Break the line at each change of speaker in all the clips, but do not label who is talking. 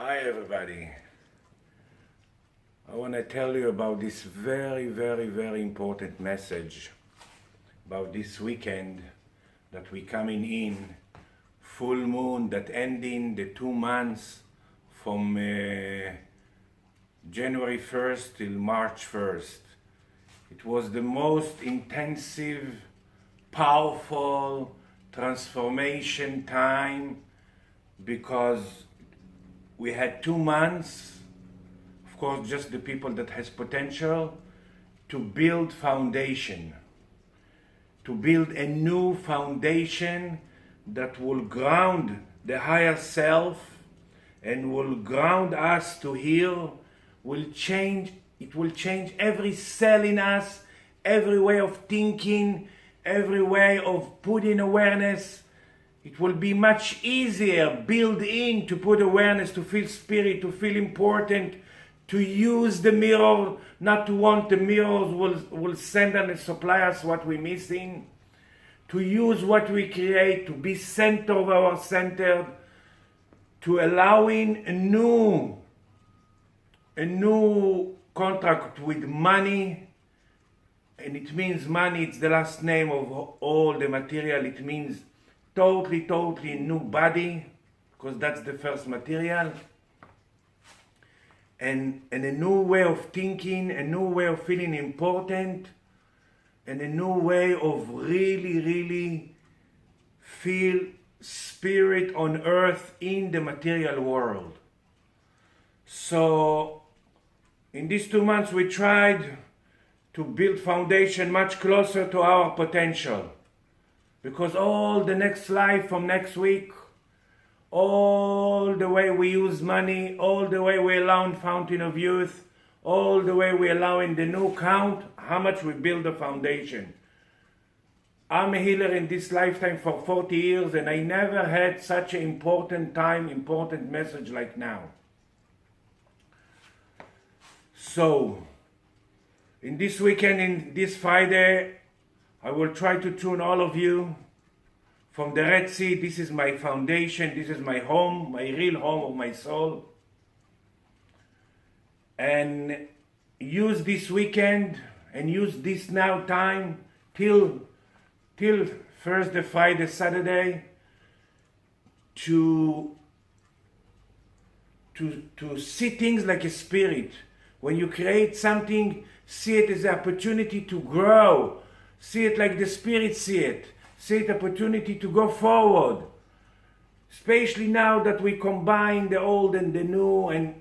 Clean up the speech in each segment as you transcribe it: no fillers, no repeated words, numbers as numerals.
Hi everybody. I want to tell you about this very important message about this weekend that we coming in full moon that ending the 2 months from January 1st till March 1st. It was the most intensive, powerful transformation time because we had 2 months, of course, just the people that has potential, to build foundation, to build a new foundation that will ground the higher self and will ground us to heal, it will change every cell in us, every way of thinking, every way of putting awareness. It will be much easier built in to put awareness, to feel spirit, to feel important, to use the mirror, not to want the mirrors will send and supply us what we're missing, to use what we create, to be center of our center, to allowing a new contract with money. And it means money, it's the last name of all the material. It means totally new body, because that's the first material, and a new way of thinking, a new way of feeling important, and a new way of really feel spirit on earth in the material world. So in these 2 months we tried to build foundation much closer to our potential, because all the next life from next week, all the way we use money, all the way we allow in Fountain of Youth, all the way we allow in the new count, how much we build a foundation. I'm a healer in this lifetime for 40 years and I never had such an important time, important message like now. So, in this weekend, in this Friday, I will try to tune all of you from the Red Sea. This is my foundation, this is my home, my real home of my soul. And use this weekend and use this now time till Thursday, Friday, Saturday to see things like a spirit. When you create something, see it as an opportunity to grow. See it like the spirit see it. See it opportunity to go forward. Especially now that we combine the old and the new, and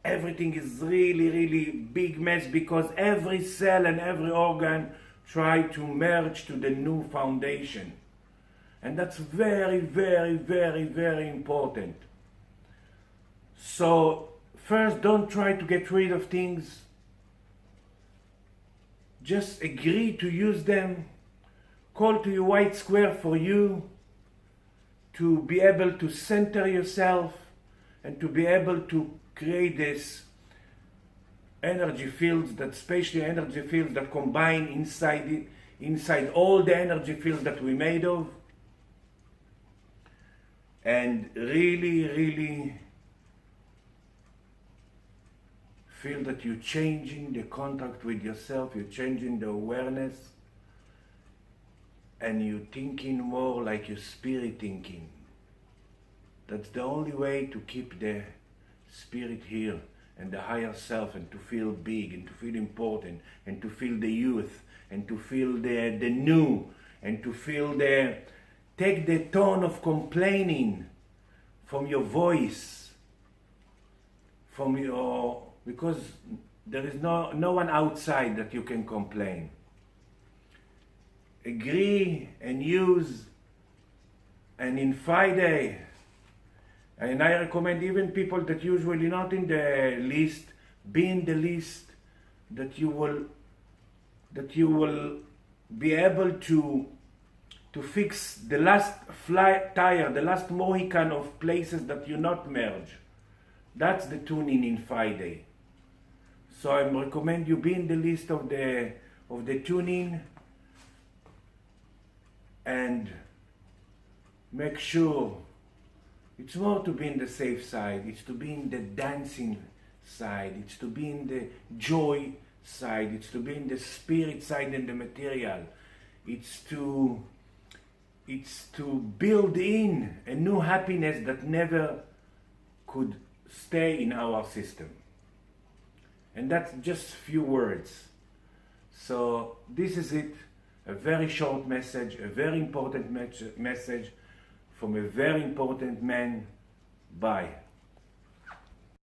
everything is really big mess, because every cell and every organ try to merge to the new foundation. And that's very important. So first, don't try to get rid of things. Just agree to use them. Call to your white square for you to be able to center yourself and to be able to create this energy fields, that spatial energy fields that combine inside all the energy fields that we made of, and really feel that you're changing the contact with yourself, you're changing the awareness, and you're thinking more like your spirit thinking. That's the only way to keep the spirit here and the higher self, and to feel big and to feel important and to feel the youth and to feel the new, and to feel take the tone of complaining from your voice, from your, because there is no one outside that you can complain. Agree and use. And in Friday, and I recommend even people that usually not in the list, be in the list, that you will be able to fix the last flat tire, the last Mohican of places that you not merge. That's the tuning in Friday. So I recommend you be in the list of the tuning, and make sure It's more to be in the safe side. It's to be in the dancing side. It's to be in the joy side. It's to be in the spirit side and the material. It's to build in a new happiness that never could stay in our system. And that's just few words. So this is it. A very short message, a very important message from a very important man. Bye.